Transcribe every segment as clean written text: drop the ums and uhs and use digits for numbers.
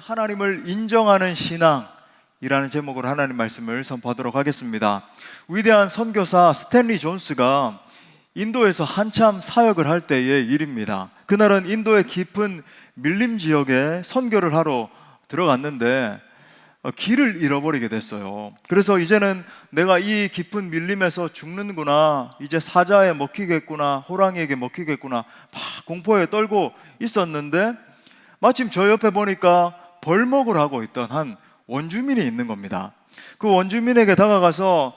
하나님을 인정하는 신앙이라는 제목으로 하나님 말씀을 선포하도록 하겠습니다. 위대한 선교사 스탠리 존스가 인도에서 한참 사역을 할 때의 일입니다. 그날은 인도의 깊은 밀림 지역에 선교를 하러 들어갔는데 길을 잃어버리게 됐어요. 그래서 이제는 내가 이 깊은 밀림에서 죽는구나, 이제 사자에 먹히겠구나, 호랑이에게 먹히겠구나 막 공포에 떨고 있었는데 마침 저 옆에 보니까 벌목을 하고 있던 한 원주민이 있는 겁니다. 그 원주민에게 다가가서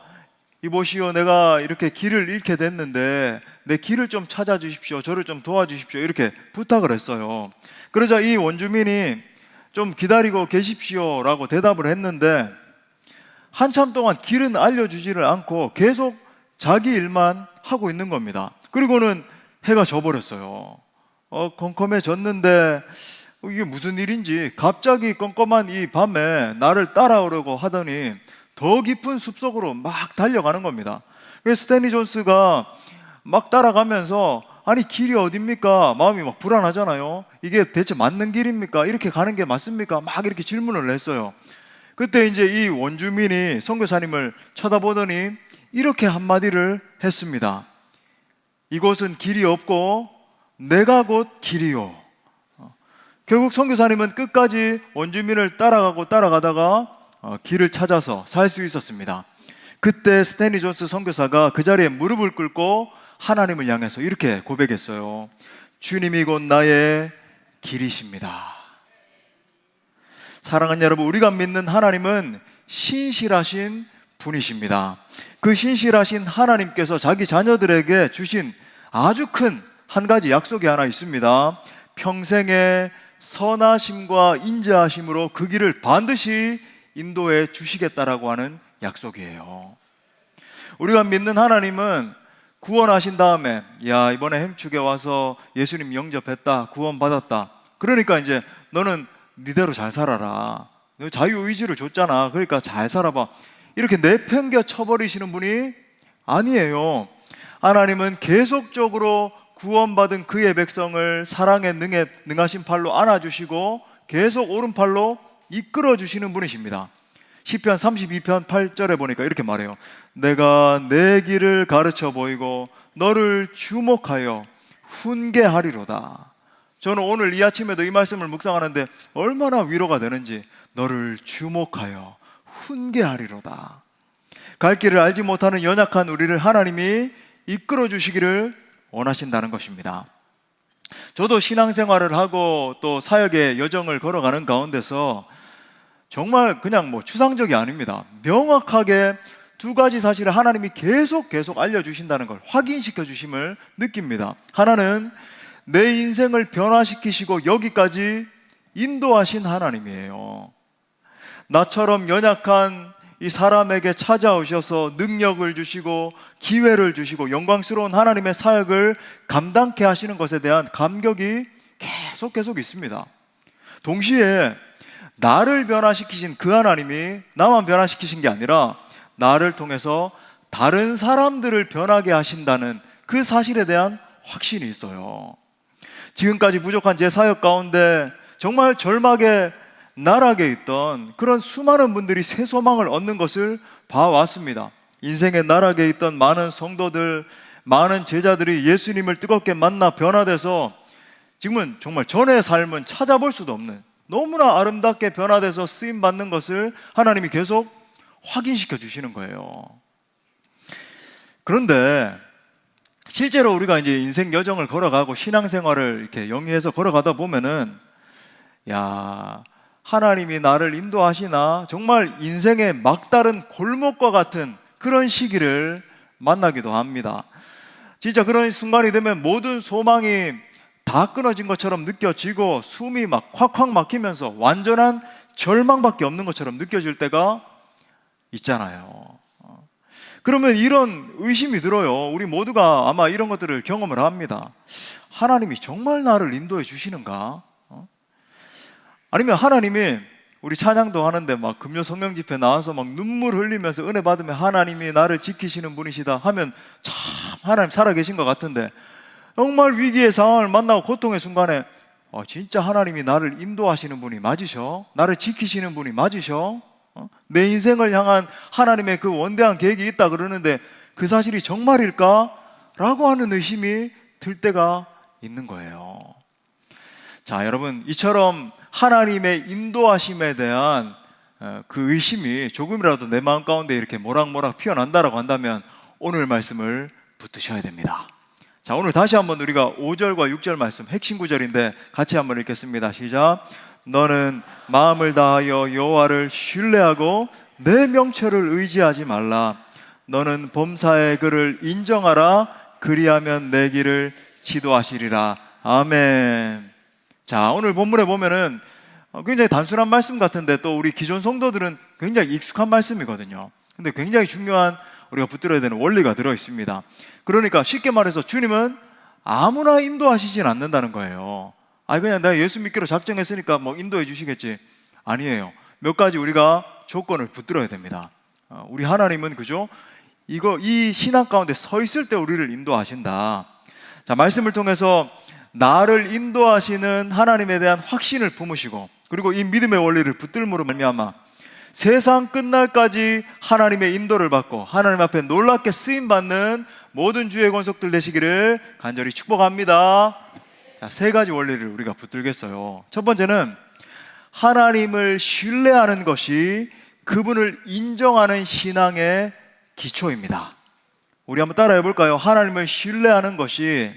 이보시오, 내가 이렇게 길을 잃게 됐는데 내 길을 좀 찾아주십시오, 저를 좀 도와주십시오, 이렇게 부탁을 했어요. 그러자 이 원주민이 좀 기다리고 계십시오 라고 대답을 했는데 한참 동안 길은 알려주지를 않고 계속 자기 일만 하고 있는 겁니다. 그리고는 해가 져버렸어요. 컴컴해졌는데 이게 무슨 일인지 갑자기 껌껌한 이 밤에 나를 따라오려고 하더니 더 깊은 숲속으로 막 달려가는 겁니다. 그래서 스탠리 존스가 막 따라가면서 아니 길이 어딥니까? 마음이 막 불안하잖아요. 이게 대체 맞는 길입니까? 이렇게 가는 게 맞습니까? 막 이렇게 질문을 했어요. 그때 이제 이 원주민이 선교사님을 쳐다보더니 이렇게 한마디를 했습니다. 이곳은 길이 없고 내가 곧 길이요. 결국 선교사님은 끝까지 원주민을 따라가다가 길을 찾아서 살 수 있었습니다. 그때 스탠리 존스 선교사가 그 자리에 무릎을 꿇고 하나님을 향해서 이렇게 고백했어요. 주님이 곧 나의 길이십니다. 사랑하는 여러분, 우리가 믿는 하나님은 신실하신 분이십니다. 그 신실하신 하나님께서 자기 자녀들에게 주신 아주 큰 한 가지 약속이 하나 있습니다. 평생의 선하심과 인자하심으로 그 길을 반드시 인도해 주시겠다라고 하는 약속이에요. 우리가 믿는 하나님은 구원하신 다음에 야, 이번에 행축에 와서 예수님 영접했다, 구원받았다, 그러니까 이제 너는 니대로 잘 살아라, 너 자유의지를 줬잖아, 그러니까 잘 살아봐, 이렇게 내팽겨 쳐버리시는 분이 아니에요. 하나님은 계속적으로 구원받은 그의 백성을 사랑에 능하신 팔로 안아주시고 계속 오른팔로 이끌어주시는 분이십니다. 시편 32편 8절에 보니까 이렇게 말해요. 내가 내 길을 가르쳐 보이고 너를 주목하여 훈계하리로다. 저는 오늘 이 아침에도 이 말씀을 묵상하는데 얼마나 위로가 되는지, 너를 주목하여 훈계하리로다. 갈 길을 알지 못하는 연약한 우리를 하나님이 이끌어 주시기를 원하신다는 것입니다. 저도 신앙생활을 하고 또 사역의 여정을 걸어가는 가운데서 정말 그냥 추상적이 아닙니다. 명확하게 두 가지 사실을 하나님이 계속 알려주신다는 걸 확인시켜 주심을 느낍니다. 하나는 내 인생을 변화시키시고 여기까지 인도하신 하나님이에요. 나처럼 연약한 이 사람에게 찾아오셔서 능력을 주시고 기회를 주시고 영광스러운 하나님의 사역을 감당케 하시는 것에 대한 감격이 계속 있습니다. 동시에 나를 변화시키신 그 하나님이 나만 변화시키신 게 아니라 나를 통해서 다른 사람들을 변하게 하신다는 그 사실에 대한 확신이 있어요. 지금까지 부족한 제 사역 가운데 정말 절망의 나락에 있던 그런 수많은 분들이 새 소망을 얻는 것을 봐왔습니다. 인생의 나락에 있던 많은 성도들, 많은 제자들이 예수님을 뜨겁게 만나 변화돼서 지금은 정말 전의 삶은 찾아볼 수도 없는 너무나 아름답게 변화돼서 쓰임받는 것을 하나님이 계속 확인시켜 주시는 거예요. 그런데 실제로 우리가 이제 인생 여정을 걸어가고 신앙생활을 이렇게 영위해서 걸어가다 보면은 야, 하나님이 나를 인도하시나 정말 인생의 막다른 골목과 같은 그런 시기를 만나기도 합니다. 진짜 그런 순간이 되면 모든 소망이 다 끊어진 것처럼 느껴지고 숨이 막 확확 막히면서 완전한 절망밖에 없는 것처럼 느껴질 때가 있잖아요. 그러면 이런 의심이 들어요. 우리 모두가 아마 이런 것들을 경험을 합니다. 하나님이 정말 나를 인도해 주시는가? 아니면 하나님이, 우리 찬양도 하는데 막 금요 성령 집회 나와서 막 눈물 흘리면서 은혜 받으면 하나님이 나를 지키시는 분이시다 하면 참 하나님 살아계신 것 같은데 정말 위기의 상황을 만나고 고통의 순간에 진짜 하나님이 나를 인도하시는 분이 맞으셔? 나를 지키시는 분이 맞으셔? 내 인생을 향한 하나님의 그 원대한 계획이 있다 그러는데 그 사실이 정말일까? 라고 하는 의심이 들 때가 있는 거예요. 자, 여러분, 이처럼 하나님의 인도하심에 대한 그 의심이 조금이라도 내 마음 가운데 이렇게 모락모락 피어난다라고 한다면 오늘 말씀을 붙드셔야 됩니다. 자, 오늘 다시 한번 우리가 5절과 6절 말씀 핵심 구절인데 같이 한번 읽겠습니다. 시작. 너는 마음을 다하여 여호와를 신뢰하고 내 명철을 의지하지 말라. 너는 범사의 그를 인정하라. 그리하면 내 길을 지도하시리라. 아멘. 자, 오늘 본문에 보면은 굉장히 단순한 말씀 같은데 또 우리 기존 성도들은 굉장히 익숙한 말씀이거든요. 근데 굉장히 중요한 우리가 붙들어야 되는 원리가 들어 있습니다. 그러니까 쉽게 말해서 주님은 아무나 인도하시진 않는다는 거예요. 그냥 내가 예수 믿기로 작정했으니까 뭐 인도해 주시겠지. 아니에요. 몇 가지 우리가 조건을 붙들어야 됩니다. 우리 하나님은 그죠? 이 신앙 가운데 서 있을 때 우리를 인도하신다. 자, 말씀을 통해서 나를 인도하시는 하나님에 대한 확신을 품으시고 그리고 이 믿음의 원리를 붙들므로 말미암아 세상 끝날까지 하나님의 인도를 받고 하나님 앞에 놀랍게 쓰임받는 모든 주의 권속들 되시기를 간절히 축복합니다. 자, 세 가지 원리를 우리가 붙들겠어요. 첫 번째는 하나님을 신뢰하는 것이 그분을 인정하는 신앙의 기초입니다. 우리 한번 따라해 볼까요? 하나님을 신뢰하는 것이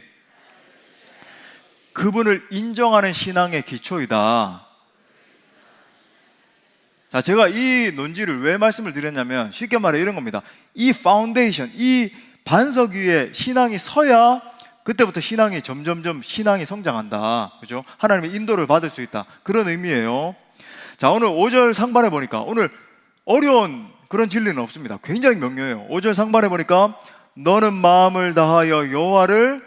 그분을 인정하는 신앙의 기초이다. 자, 제가 이 논지를 왜 말씀을 드렸냐면 쉽게 말해 이런 겁니다. 이 파운데이션, 이 반석 위에 신앙이 서야 그때부터 신앙이 점점점 신앙이 성장한다. 그죠? 하나님의 인도를 받을 수 있다. 그런 의미예요. 자, 오늘 5절 상반에 보니까 오늘 어려운 그런 진리는 없습니다. 굉장히 명료해요. 5절 상반에 보니까 너는 마음을 다하여 여호와를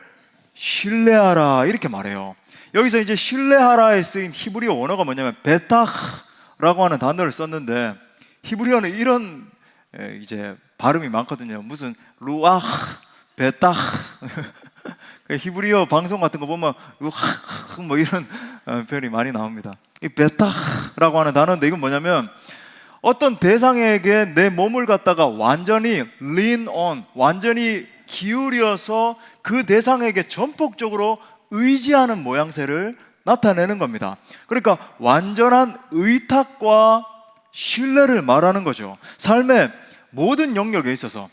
신뢰하라 이렇게 말해요. 여기서 이제 신뢰하라에 쓰인 히브리어 원어가 뭐냐면 베타흐라고 하는 단어를 썼는데 히브리어는 이런 이제 발음이 많거든요. 무슨 루아흐, 베타흐 히브리어 방송 같은 거 보면 루아흐 뭐 이런 표현이 많이 나옵니다. 이 베타흐라고 하는 단어인데 이건 뭐냐면 어떤 대상에게 내 몸을 갖다가 완전히 lean on, 완전히 기울여서 그 대상에게 전폭적으로 의지하는 모양새를 나타내는 겁니다. 그러니까 완전한 의탁과 신뢰를 말하는 거죠. 삶의 모든 영역에 있어서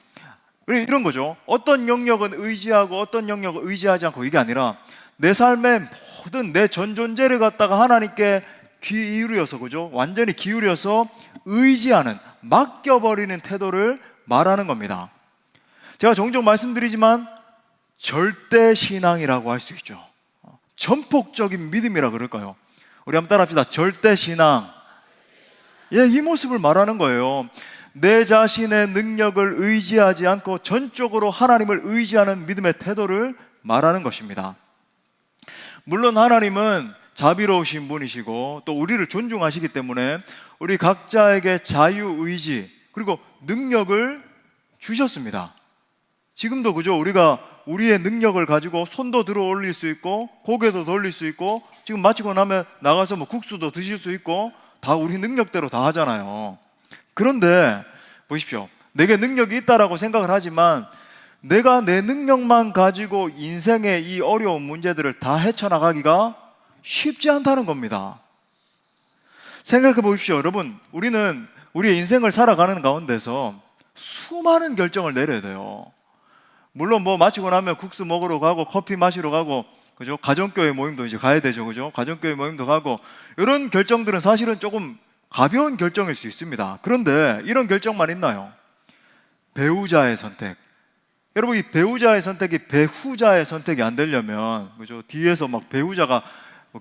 이런 거죠. 어떤 영역은 의지하고 어떤 영역은 의지하지 않고 이게 아니라 내 삶의 모든 내 전 존재를 갖다가 하나님께 기울여서 그죠? 완전히 기울여서 의지하는, 맡겨버리는 태도를 말하는 겁니다. 제가 종종 말씀드리지만 절대 신앙이라고 할 수 있죠. 전폭적인 믿음이라 그럴까요? 우리 한번 따라합시다. 절대 신앙. 예, 이 모습을 말하는 거예요. 내 자신의 능력을 의지하지 않고 전적으로 하나님을 의지하는 믿음의 태도를 말하는 것입니다. 물론 하나님은 자비로우신 분이시고 또 우리를 존중하시기 때문에 우리 각자에게 자유의지 그리고 능력을 주셨습니다. 지금도 그죠? 우리가 우리의 능력을 가지고 손도 들어 올릴 수 있고 고개도 돌릴 수 있고 지금 마치고 나면 나가서 뭐 국수도 드실 수 있고 다 우리 능력대로 다 하잖아요. 그런데 보십시오. 내게 능력이 있다라고 생각을 하지만 내가 내 능력만 가지고 인생의 이 어려운 문제들을 다 헤쳐나가기가 쉽지 않다는 겁니다. 생각해 보십시오. 여러분, 우리는 우리의 인생을 살아가는 가운데서 수많은 결정을 내려야 돼요. 물론 뭐 마치고 나면 국수 먹으러 가고 커피 마시러 가고 그죠? 가정교회 모임도 이제 가야 되죠. 그죠? 가정교회 모임도 가고 이런 결정들은 사실은 조금 가벼운 결정일 수 있습니다. 그런데 이런 결정만 있나요? 배우자의 선택. 여러분, 이 배우자의 선택이 배후자의 선택이 안 되려면 그죠? 뒤에서 막 배우자가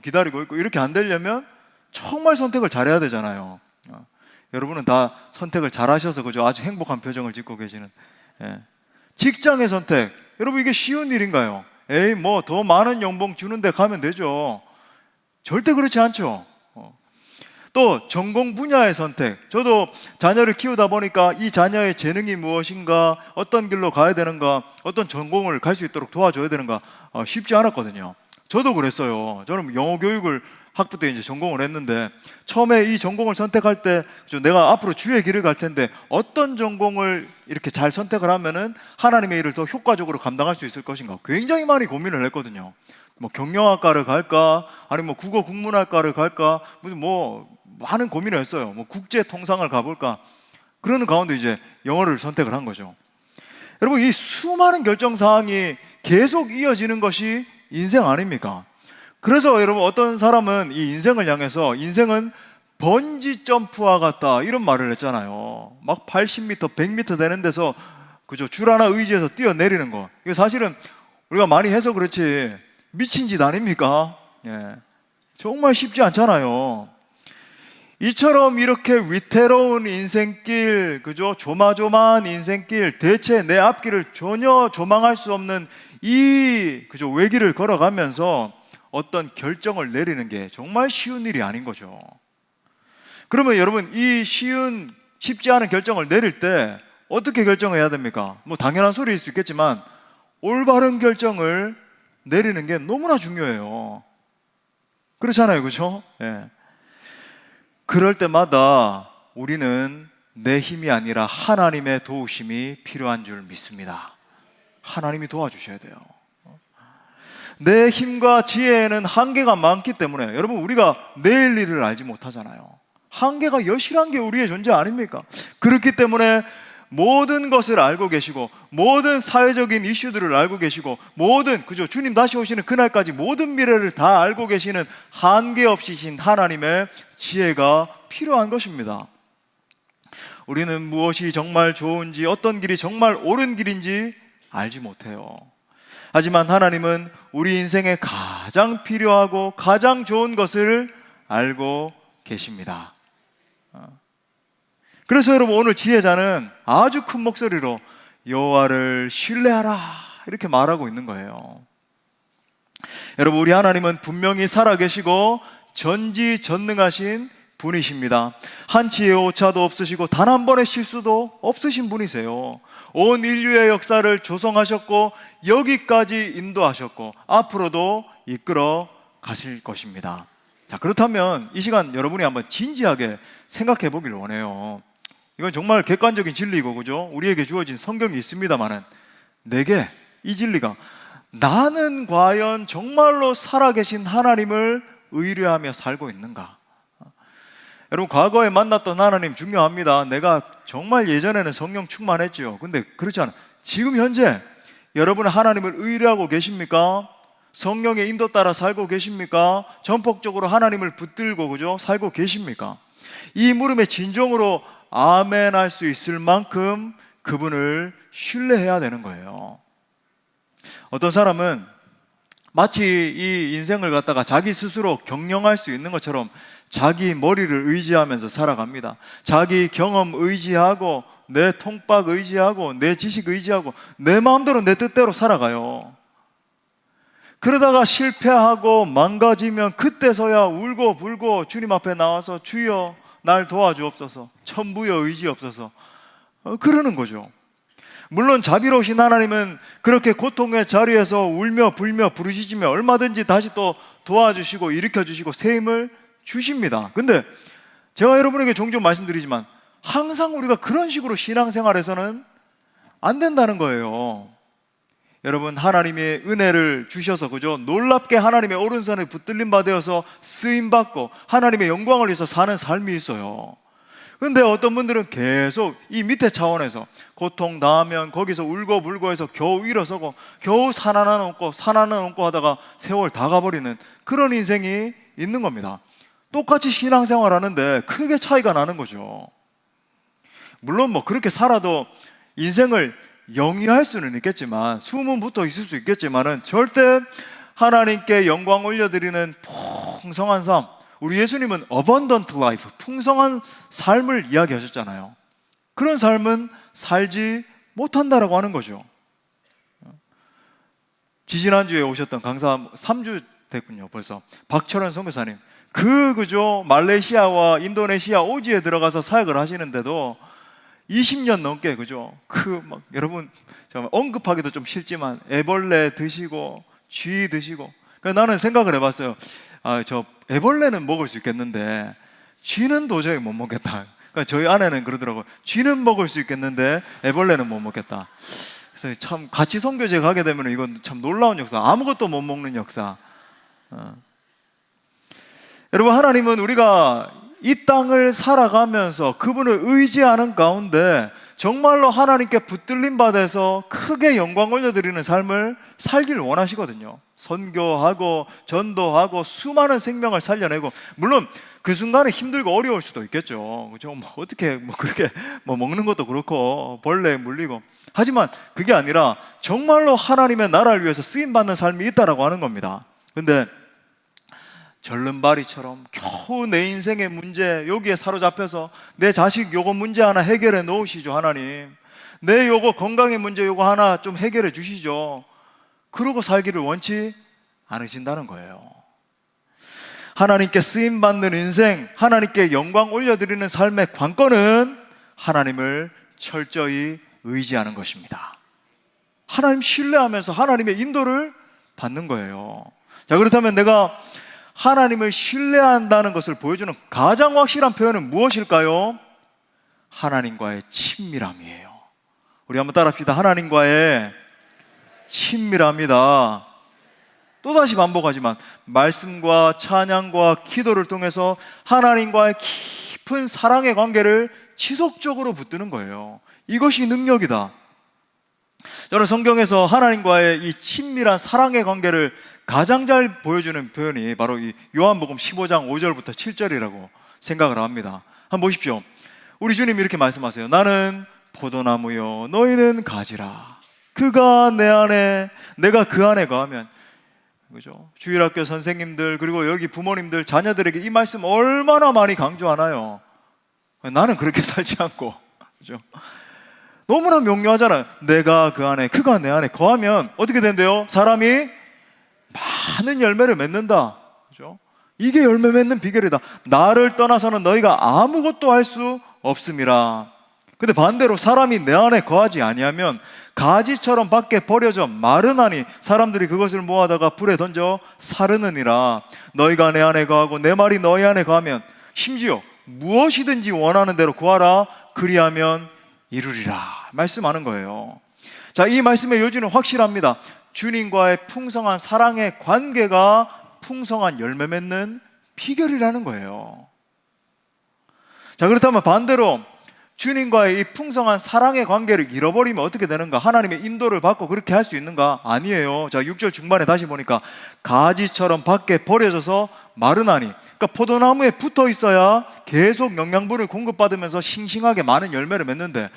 기다리고 있고 이렇게 안 되려면 정말 선택을 잘해야 되잖아요. 여러분은 다 선택을 잘하셔서 그죠? 아주 행복한 표정을 짓고 계시는. 직장의 선택. 여러분, 이게 쉬운 일인가요? 에이, 뭐 더 많은 연봉 주는데 가면 되죠. 절대 그렇지 않죠. 또 전공 분야의 선택. 저도 자녀를 키우다 보니까 이 자녀의 재능이 무엇인가, 어떤 길로 가야 되는가, 어떤 전공을 갈 수 있도록 도와줘야 되는가 쉽지 않았거든요. 저도 그랬어요. 저는 영어 교육을 학부 때 이제 전공을 했는데 처음에 이 전공을 선택할 때 내가 앞으로 주의 길을 갈 텐데 어떤 전공을 이렇게 잘 선택을 하면은 하나님의 일을 더 효과적으로 감당할 수 있을 것인가 굉장히 많이 고민을 했거든요. 뭐 경영학과를 갈까 아니면 뭐 국어 국문학과를 갈까 무슨 뭐 많은 고민을 했어요. 뭐 국제 통상을 가볼까 그러는 가운데 이제 영어를 선택을 한 거죠. 여러분 이 수많은 결정 사항이 계속 이어지는 것이 인생 아닙니까? 그래서 여러분 어떤 사람은 이 인생을 향해서 인생은 번지 점프와 같다 이런 말을 했잖아요. 막 80m, 100m 되는 데서 그죠 줄 하나 의지해서 뛰어내리는 거. 이게 사실은 우리가 많이 해서 그렇지 미친 짓 아닙니까? 예. 정말 쉽지 않잖아요. 이처럼 이렇게 위태로운 인생길, 그죠? 조마조마한 인생길, 대체 내 앞길을 전혀 조망할 수 없는 이 그죠 외길을 걸어가면서 어떤 결정을 내리는 게 정말 쉬운 일이 아닌 거죠. 그러면 여러분 이 쉽지 않은 결정을 내릴 때 어떻게 결정해야 됩니까? 뭐 당연한 소리일 수 있겠지만 올바른 결정을 내리는 게 너무나 중요해요. 그렇잖아요, 그렇죠? 예. 그럴 때마다 우리는 내 힘이 아니라 하나님의 도우심이 필요한 줄 믿습니다. 하나님이 도와주셔야 돼요. 내 힘과 지혜에는 한계가 많기 때문에 여러분 우리가 내일 일을 알지 못하잖아요. 한계가 여실한 게 우리의 존재 아닙니까? 그렇기 때문에 모든 것을 알고 계시고 모든 사회적인 이슈들을 알고 계시고 모든 그죠 주님 다시 오시는 그날까지 모든 미래를 다 알고 계시는 한계 없이신 하나님의 지혜가 필요한 것입니다. 우리는 무엇이 정말 좋은지 어떤 길이 정말 옳은 길인지 알지 못해요. 하지만 하나님은 우리 인생에 가장 필요하고 가장 좋은 것을 알고 계십니다. 그래서 여러분 오늘 지혜자는 아주 큰 목소리로 여호와를 신뢰하라 이렇게 말하고 있는 거예요. 여러분 우리 하나님은 분명히 살아계시고 전지전능하신 분이십니다. 한치의 오차도 없으시고 단 한 번의 실수도 없으신 분이세요. 온 인류의 역사를 조성하셨고 여기까지 인도하셨고 앞으로도 이끌어 가실 것입니다. 자, 그렇다면 이 시간 여러분이 한번 진지하게 생각해 보길 원해요. 이건 정말 객관적인 진리고 그죠? 우리에게 주어진 성경이 있습니다만은 내게 이 진리가 나는 과연 정말로 살아계신 하나님을 의뢰하며 살고 있는가? 여러분 과거에 만났던 하나님 중요합니다. 내가 정말 예전에는 성령 충만했죠. 근데 그렇지 않아요. 지금 현재 여러분은 하나님을 의뢰하고 계십니까? 성령의 인도 따라 살고 계십니까? 전폭적으로 하나님을 붙들고 그죠? 살고 계십니까? 이 물음에 진정으로 아멘 할 수 있을 만큼 그분을 신뢰해야 되는 거예요. 어떤 사람은 마치 이 인생을 갖다가 자기 스스로 경영할 수 있는 것처럼 자기 머리를 의지하면서 살아갑니다. 자기 경험 의지하고 내 통박 의지하고 내 지식 의지하고 내 마음대로 내 뜻대로 살아가요. 그러다가 실패하고 망가지면 그때서야 울고 불고 주님 앞에 나와서 주여 날 도와주옵소서, 천부여 의지옵소서 그러는 거죠. 물론 자비로우신 하나님은 그렇게 고통의 자리에서 울며 불며 부르짖으며 얼마든지 다시 또 도와주시고 일으켜주시고 새 힘을 주십니다. 근데 제가 여러분에게 종종 말씀드리지만 항상 우리가 그런 식으로 신앙생활에서는 안 된다는 거예요. 여러분 하나님의 은혜를 주셔서 그죠? 놀랍게 하나님의 오른손에 붙들림 받아서 쓰임받고 하나님의 영광을 위해서 사는 삶이 있어요. 근데 어떤 분들은 계속 이 밑에 차원에서 고통 당하면 거기서 울고 불고 해서 겨우 일어서고 겨우 산 하나 넘고 하다가 세월 다 가버리는 그런 인생이 있는 겁니다. 똑같이 신앙생활 하는데 크게 차이가 나는 거죠. 물론 뭐 그렇게 살아도 인생을 영위할 수는 있겠지만 숨은 붙어 있을 수 있겠지만은 절대 하나님께 영광 올려드리는 풍성한 삶, 우리 예수님은 abundant life, 풍성한 삶을 이야기하셨잖아요. 그런 삶은 살지 못한다라고 하는 거죠. 지지난주에 오셨던 강사 3주 됐군요. 벌써 박철원 선교사님 그죠 말레이시아와 인도네시아 오지에 들어가서 사역을 하시는데도 20년 넘게 그죠 여러분 정말 언급하기도 좀 싫지만 애벌레 드시고 쥐 드시고 그래서 나는 생각을 해봤어요. 저 애벌레는 먹을 수 있겠는데 쥐는 도저히 못 먹겠다. 그러니까 저희 아내는 그러더라고요. 쥐는 먹을 수 있겠는데 애벌레는 못 먹겠다. 그래서 참 같이 선교제 가게 되면 이건 참 놀라운 역사, 아무것도 못 먹는 역사. 여러분, 하나님은 우리가 이 땅을 살아가면서 그분을 의지하는 가운데 정말로 하나님께 붙들림 받아서 크게 영광 올려드리는 삶을 살기를 원하시거든요. 선교하고 전도하고 수많은 생명을 살려내고, 물론 그 순간에 힘들고 어려울 수도 있겠죠. 그죠? 어떻게 그렇게 먹는 것도 그렇고 벌레에 물리고, 하지만 그게 아니라 정말로 하나님의 나라를 위해서 쓰임 받는 삶이 있다라고 하는 겁니다. 근데 절름발이처럼 겨우 내 인생의 문제 여기에 사로잡혀서 내 자식 요거 문제 하나 해결해 놓으시죠. 하나님, 내 요거 건강의 문제 요거 하나 좀 해결해 주시죠. 그러고 살기를 원치 않으신다는 거예요. 하나님께 쓰임받는 인생, 하나님께 영광 올려드리는 삶의 관건은 하나님을 철저히 의지하는 것입니다. 하나님 신뢰하면서 하나님의 인도를 받는 거예요. 자, 그렇다면 내가 하나님을 신뢰한다는 것을 보여주는 가장 확실한 표현은 무엇일까요? 하나님과의 친밀함이에요. 우리 한번 따라합시다. 하나님과의 친밀함이다. 또다시 반복하지만 말씀과 찬양과 기도를 통해서 하나님과의 깊은 사랑의 관계를 지속적으로 붙드는 거예요. 이것이 능력이다. 저는 성경에서 하나님과의 이 친밀한 사랑의 관계를 가장 잘 보여주는 표현이 바로 이 요한복음 15장 5절부터 7절이라고 생각을 합니다. 한번 보십시오. 우리 주님이 이렇게 말씀하세요. 나는 포도나무요 너희는 가지라. 그가 내 안에 내가 그 안에 거하면. 그죠? 주일학교 선생님들 그리고 여기 부모님들 자녀들에게 이 말씀 얼마나 많이 강조하나요? 나는 그렇게 살지 않고, 그죠? 너무나 명료하잖아요. 내가 그 안에 그가 내 안에 거하면 어떻게 된대요? 사람이 많은 열매를 맺는다. 그죠? 이게 열매 맺는 비결이다. 나를 떠나서는 너희가 아무것도 할 수 없음이라. 근데 반대로 사람이 내 안에 거하지 아니하면 가지처럼 밖에 버려져 마르나니 사람들이 그것을 모아다가 불에 던져 사르느니라. 너희가 내 안에 거하고 내 말이 너희 안에 거하면 심지어 무엇이든지 원하는 대로 구하라. 그리하면 이루리라. 말씀하는 거예요. 자, 이 말씀의 요지는 확실합니다. 주님과의 풍성한 사랑의 관계가 풍성한 열매 맺는 비결이라는 거예요. 자, 그렇다면 반대로 주님과의 이 풍성한 사랑의 관계를 잃어버리면 어떻게 되는가? 하나님의 인도를 받고 그렇게 할 수 있는가? 아니에요. 자, 6절 중반에 다시 보니까 가지처럼 밖에 버려져서 마르나니, 그러니까 포도나무에 붙어 있어야 계속 영양분을 공급받으면서 싱싱하게 많은 열매를 맺는데,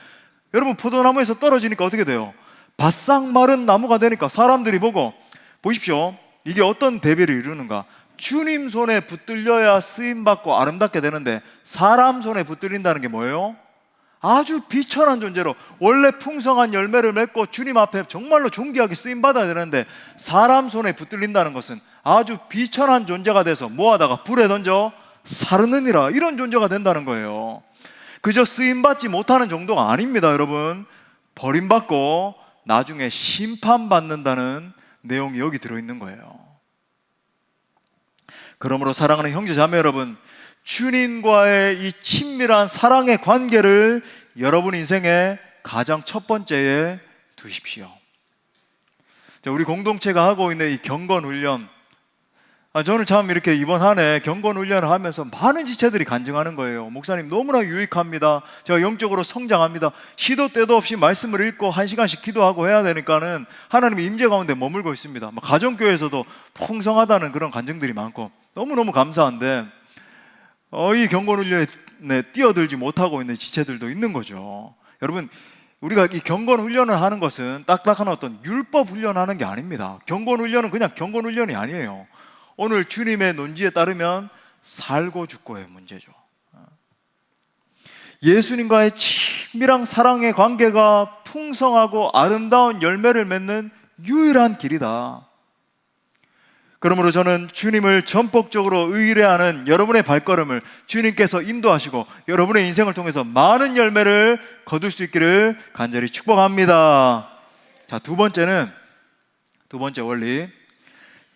여러분 포도나무에서 떨어지니까 어떻게 돼요? 바싹 마른 나무가 되니까 사람들이 보고, 보십시오, 이게 어떤 대비를 이루는가? 주님 손에 붙들려야 쓰임받고 아름답게 되는데 사람 손에 붙들린다는 게 뭐예요? 아주 비천한 존재로, 원래 풍성한 열매를 맺고 주님 앞에 정말로 존귀하게 쓰임받아야 되는데 사람 손에 붙들린다는 것은 아주 비천한 존재가 돼서 모아다가 불에 던져 사르느니라, 이런 존재가 된다는 거예요. 그저 쓰임받지 못하는 정도가 아닙니다. 여러분, 버림받고 나중에 심판받는다는 내용이 여기 들어있는 거예요. 그러므로 사랑하는 형제 자매 여러분, 주님과의 이 친밀한 사랑의 관계를 여러분 인생의 가장 첫 번째에 두십시오. 우리 공동체가 하고 있는 이 경건훈련, 저는 참 이렇게 이번 한 해 경건훈련을 하면서 많은 지체들이 간증하는 거예요. 목사님 너무나 유익합니다. 제가 영적으로 성장합니다. 시도 때도 없이 말씀을 읽고 1시간씩 기도하고 해야 되니까는 하나님의 임재 가운데 머물고 있습니다. 가정교회에서도 풍성하다는 그런 간증들이 많고 너무너무 감사한데, 이 경건훈련에 뛰어들지 못하고 있는 지체들도 있는 거죠. 여러분, 우리가 이 경건훈련을 하는 것은 딱딱한 어떤 율법 훈련하는 게 아닙니다. 경건훈련은 그냥 경건훈련이 아니에요. 오늘 주님의 논지에 따르면 살고 죽고의 문제죠. 예수님과의 친밀한 사랑의 관계가 풍성하고 아름다운 열매를 맺는 유일한 길이다. 그러므로 저는 주님을 전폭적으로 의뢰하는 여러분의 발걸음을 주님께서 인도하시고 여러분의 인생을 통해서 많은 열매를 거둘 수 있기를 간절히 축복합니다. 자, 두 번째 원리,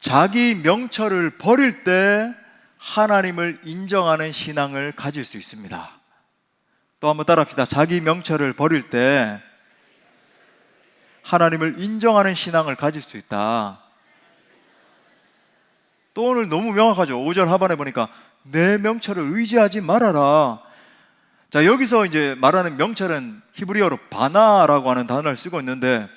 자기 명철을 버릴 때 하나님을 인정하는 신앙을 가질 수 있습니다. 또 한번 따라합시다. 자기 명철을 버릴 때 하나님을 인정하는 신앙을 가질 수 있다. 또 오늘 너무 명확하죠. 5절 하반에 보니까 내 명철을 의지하지 말아라. 자, 여기서 이제 말하는 명철은 히브리어로 바나라고 하는 단어를 쓰고 있는데,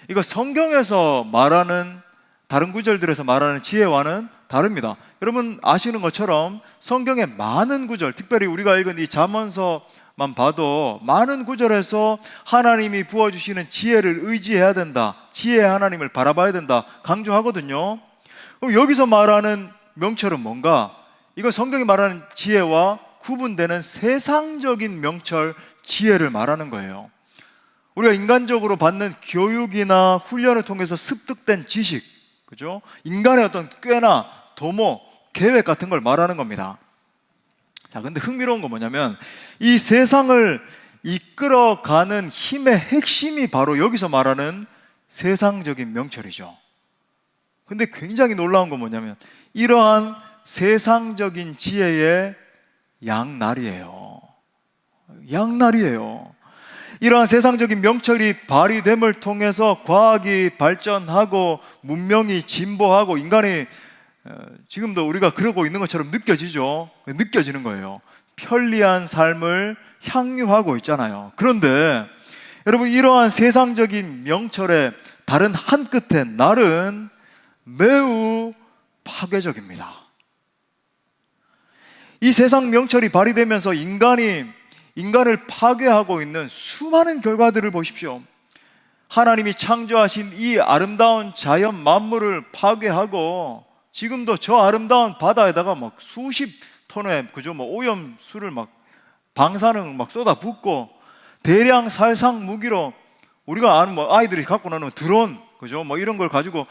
이거 성경에서 말하는 다른 구절들에서 말하는 지혜와는 다릅니다. 여러분 아시는 것처럼 성경의 많은 구절, 특별히 우리가 읽은 이 잠언서만 봐도 많은 구절에서 하나님이 부어주시는 지혜를 의지해야 된다, 지혜의 하나님을 바라봐야 된다 강조하거든요. 그럼 여기서 말하는 명철은 뭔가? 이건 성경이 말하는 지혜와 구분되는 세상적인 명철, 지혜를 말하는 거예요. 우리가 인간적으로 받는 교육이나 훈련을 통해서 습득된 지식, 그죠? 인간의 어떤 꾀나 도모, 계획 같은 걸 말하는 겁니다. 자, 근데 흥미로운 건 뭐냐면 이 세상을 이끌어가는 힘의 핵심이 바로 여기서 말하는 세상적인 명철이죠. 근데 굉장히 놀라운 건 뭐냐면 이러한 세상적인 지혜의 양날이에요. 양날이에요. 이러한 세상적인 명철이 발휘됨을 통해서 과학이 발전하고 문명이 진보하고 인간이 지금도 우리가 그러고 있는 것처럼 느껴지죠. 느껴지는 거예요. 편리한 삶을 향유하고 있잖아요. 그런데 여러분, 이러한 세상적인 명철의 다른 한 끝에 날은 매우 파괴적입니다. 이 세상 명철이 발휘되면서 인간을 파괴하고 있는 수많은 결과들을 보십시오. 하나님이 창조하신 이 아름다운 자연 만물을 파괴하고 지금도 저 아름다운 바다에다가 막 수십 톤의 오염수를 막 방사능을 막 쏟아붓고 대량 살상 무기로 우리가 아는 아이들이 갖고 나는 드론, 그죠? 이런 걸 가지고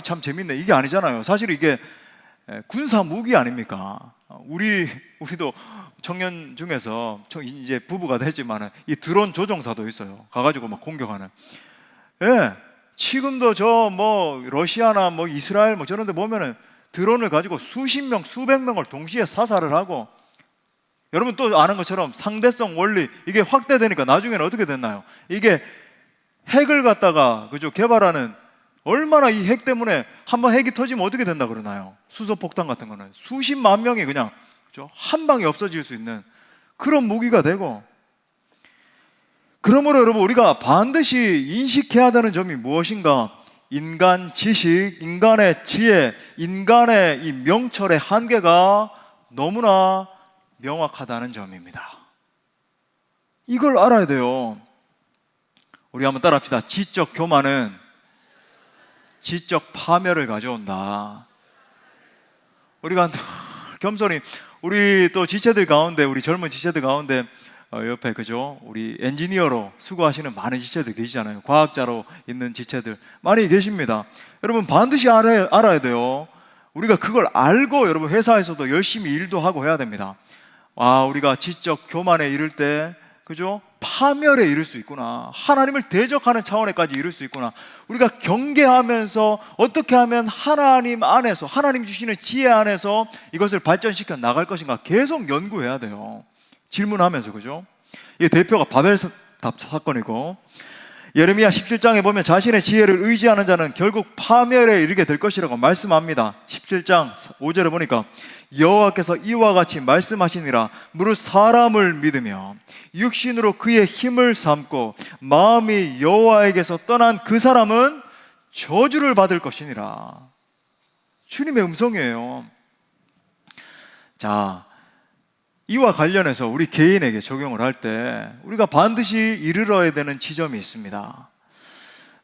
참 재밌네, 이게 아니잖아요. 사실 이게 군사 무기 아닙니까? 우리도 청년 중에서 이제 부부가 됐지만 이 드론 조종사도 있어요. 가가지고 막 공격하는. 예, 지금도 러시아나 이스라엘 저런 데 보면은 드론을 가지고 수십 명, 수백 명을 동시에 사살을 하고, 여러분 또 아는 것처럼 상대성 원리, 이게 확대되니까 나중에는 어떻게 됐나요? 이게 핵을 갖다가 개발하는, 얼마나 이 핵 때문에 한번 핵이 터지면 어떻게 된다 그러나요? 수소폭탄 같은 거는 수십만 명이 그냥 한 방에 없어질 수 있는 그런 무기가 되고, 그러므로 여러분 우리가 반드시 인식해야 되는 점이 무엇인가? 인간 지식, 인간의 지혜, 인간의 이 명철의 한계가 너무나 명확하다는 점입니다. 이걸 알아야 돼요. 우리 한번 따라합시다. 지적 교만은 지적 파멸을 가져온다. 우리가 겸손히 우리 또 지체들 가운데, 우리 젊은 지체들 가운데 옆에 우리 엔지니어로 수고하시는 많은 지체들 계시잖아요. 과학자로 있는 지체들 많이 계십니다. 여러분 반드시 알아야 돼요. 우리가 그걸 알고 여러분 회사에서도 열심히 일도 하고 해야 됩니다. 우리가 지적 교만에 이를 때 파멸에 이를 수 있구나. 하나님을 대적하는 차원에까지 이를 수 있구나. 우리가 경계하면서 어떻게 하면 하나님 안에서, 하나님 주시는 지혜 안에서 이것을 발전시켜 나갈 것인가 계속 연구해야 돼요. 질문하면서, 그죠? 이게 대표가 바벨 사건이고, 예레미야 17장에 보면 자신의 지혜를 의지하는 자는 결국 파멸에 이르게 될 것이라고 말씀합니다. 17장 5절에 보니까 여호와께서 이와 같이 말씀하시니라. 무릇 사람을 믿으며 육신으로 그의 힘을 삼고 마음이 여호와에게서 떠난 그 사람은 저주를 받을 것이니라. 주님의 음성이에요. 자, 이와 관련해서 우리 개인에게 적용을 할 때 우리가 반드시 이르러야 되는 지점이 있습니다.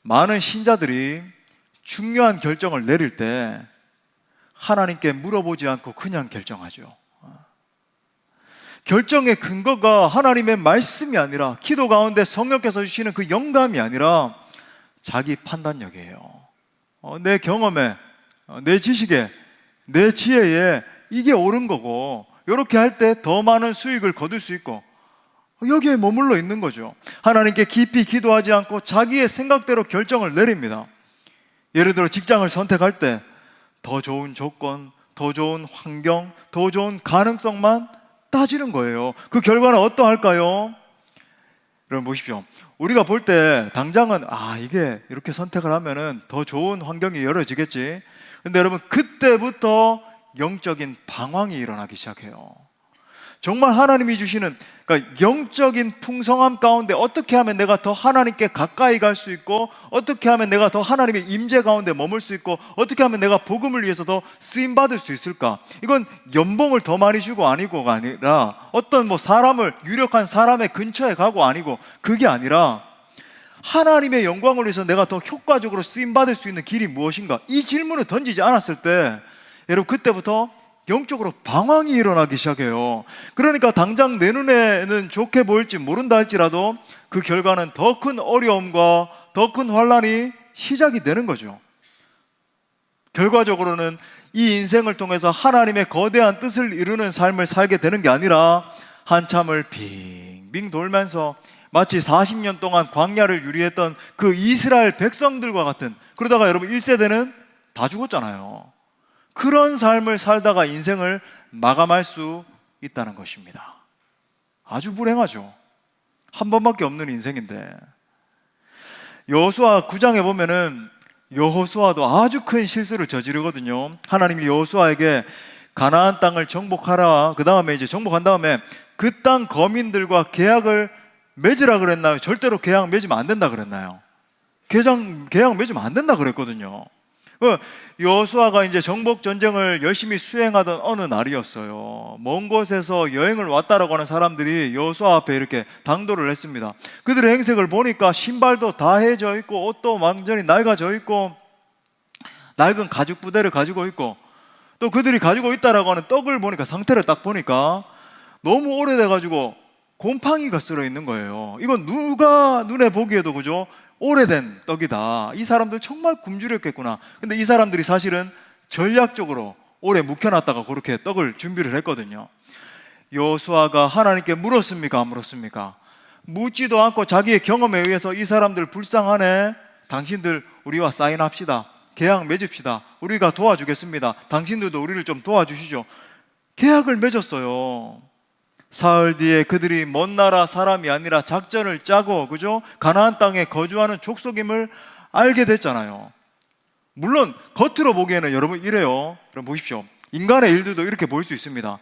많은 신자들이 중요한 결정을 내릴 때 하나님께 물어보지 않고 그냥 결정하죠. 결정의 근거가 하나님의 말씀이 아니라, 기도 가운데 성령께서 주시는 그 영감이 아니라 자기 판단력이에요. 내 경험에, 내 지식에, 내 지혜에 이게 옳은 거고, 이렇게 할 때 더 많은 수익을 거둘 수 있고, 여기에 머물러 있는 거죠. 하나님께 깊이 기도하지 않고 자기의 생각대로 결정을 내립니다. 예를 들어 직장을 선택할 때 더 좋은 조건, 더 좋은 환경, 더 좋은 가능성만 따지는 거예요. 그 결과는 어떠할까요? 여러분 보십시오. 우리가 볼 때 당장은 이게 이렇게 선택을 하면은 더 좋은 환경이 열어지겠지. 근데 여러분 그때부터 영적인 방황이 일어나기 시작해요. 정말 하나님이 주시는 그러니까 영적인 풍성함 가운데 어떻게 하면 내가 더 하나님께 가까이 갈 수 있고, 어떻게 하면 내가 더 하나님의 임재 가운데 머물 수 있고, 어떻게 하면 내가 복음을 위해서 더 쓰임 받을 수 있을까? 이건 연봉을 더 많이 주고 아니고가 아니라, 어떤 사람을 유력한 사람의 근처에 가고 아니고, 그게 아니라 하나님의 영광을 위해서 내가 더 효과적으로 쓰임 받을 수 있는 길이 무엇인가? 이 질문을 던지지 않았을 때 여러분 그때부터 영적으로 방황이 일어나기 시작해요. 그러니까 당장 내 눈에는 좋게 보일지 모른다 할지라도 그 결과는 더 큰 어려움과 더 큰 환란이 시작이 되는 거죠. 결과적으로는 이 인생을 통해서 하나님의 거대한 뜻을 이루는 삶을 살게 되는 게 아니라 한참을 빙빙 돌면서 마치 40년 동안 광야를 유리했던 그 이스라엘 백성들과 같은, 그러다가 여러분 1세대는 다 죽었잖아요. 그런 삶을 살다가 인생을 마감할 수 있다는 것입니다. 아주 불행하죠. 한 번밖에 없는 인생인데. 여호수아 9장에 보면은 여호수아도 아주 큰 실수를 저지르거든요. 하나님이 여호수아에게 가나안 땅을 정복하라, 그 다음에 이제 정복한 다음에 그 땅 거민들과 계약을 맺으라 그랬나요? 절대로 계약 맺으면 안 된다 그랬나요? 계약 맺으면 안 된다 그랬거든요. 여호수아가 이제 정복 전쟁을 열심히 수행하던 어느 날이었어요. 먼 곳에서 여행을 왔다라고 하는 사람들이 여호수아 앞에 이렇게 당도를 했습니다. 그들의 행색을 보니까 신발도 다 해져 있고 옷도 완전히 낡아져 있고 낡은 가죽 부대를 가지고 있고, 또 그들이 가지고 있다라고 하는 떡을 보니까, 상태를 딱 보니까 너무 오래돼가지고 곰팡이가 쓸어 있는 거예요. 이건 누가 눈에 보기에도 그죠? 오래된 떡이다. 이 사람들 정말 굶주렸겠구나. 근데 이 사람들이 사실은 전략적으로 오래 묵혀놨다가 그렇게 떡을 준비를 했거든요. 여호수아가 하나님께 물었습니까? 안 물었습니까? 묻지도 않고 자기의 경험에 의해서 이 사람들 불쌍하네, 당신들 우리와 사인합시다, 계약 맺읍시다, 우리가 도와주겠습니다, 당신들도 우리를 좀 도와주시죠. 계약을 맺었어요. 사흘 뒤에 그들이 먼 나라 사람이 아니라 작전을 짜고 그죠? 가나안 땅에 거주하는 족속임을 알게 됐잖아요. 물론 겉으로 보기에는 여러분 이래요. 여러분 보십시오. 인간의 일들도 이렇게 보일 수 있습니다.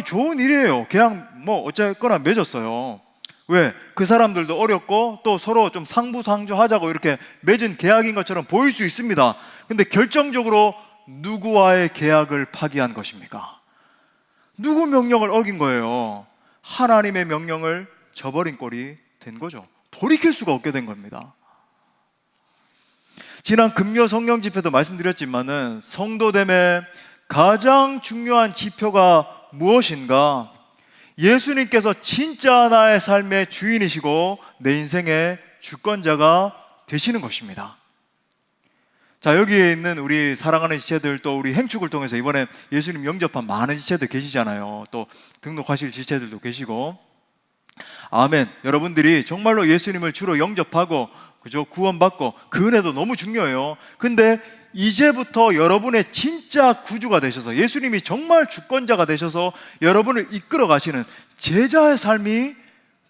좋은 일이에요. 계약 어쨌거나 맺었어요. 왜? 그 사람들도 어렵고 또 서로 좀 상부상조하자고 이렇게 맺은 계약인 것처럼 보일 수 있습니다. 근데 결정적으로 누구와의 계약을 파기한 것입니까? 누구 명령을 어긴 거예요? 하나님의 명령을 저버린 꼴이 된 거죠. 돌이킬 수가 없게 된 겁니다. 지난 금요 성령 집회도 말씀드렸지만은 성도됨의 가장 중요한 지표가 무엇인가? 예수님께서 진짜 나의 삶의 주인이시고 내 인생의 주권자가 되시는 것입니다. 자, 여기에 있는 우리 사랑하는 지체들, 또 우리 행축을 통해서 이번에 예수님 영접한 많은 지체들 계시잖아요. 또 등록하실 지체들도 계시고. 아멘. 여러분들이 정말로 예수님을 주로 영접하고 그죠? 구원받고 그 은혜도 너무 중요해요. 근데 이제부터 여러분의 진짜 구주가 되셔서, 예수님이 정말 주권자가 되셔서 여러분을 이끌어 가시는 제자의 삶이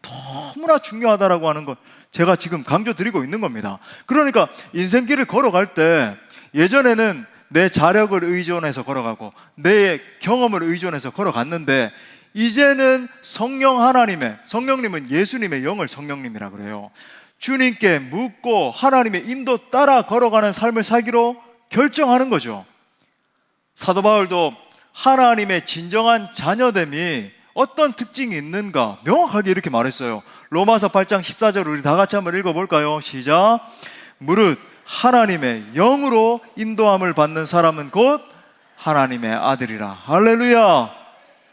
너무나 중요하다라고 하는 것, 제가 지금 강조드리고 있는 겁니다. 그러니까 인생길을 걸어갈 때 예전에는 내 자력을 의존해서 걸어가고 내 경험을 의존해서 걸어갔는데, 이제는 성령 하나님의, 성령님은 예수님의 영을 성령님이라 그래요. 주님께 묻고 하나님의 인도 따라 걸어가는 삶을 살기로 결정하는 거죠. 사도 바울도 하나님의 진정한 자녀됨이 어떤 특징이 있는가 명확하게 이렇게 말했어요. 로마서 8장 14절 우리 다 같이 한번 읽어볼까요? 시작. 무릇 하나님의 영으로 인도함을 받는 사람은 곧 하나님의 아들이라. 할렐루야.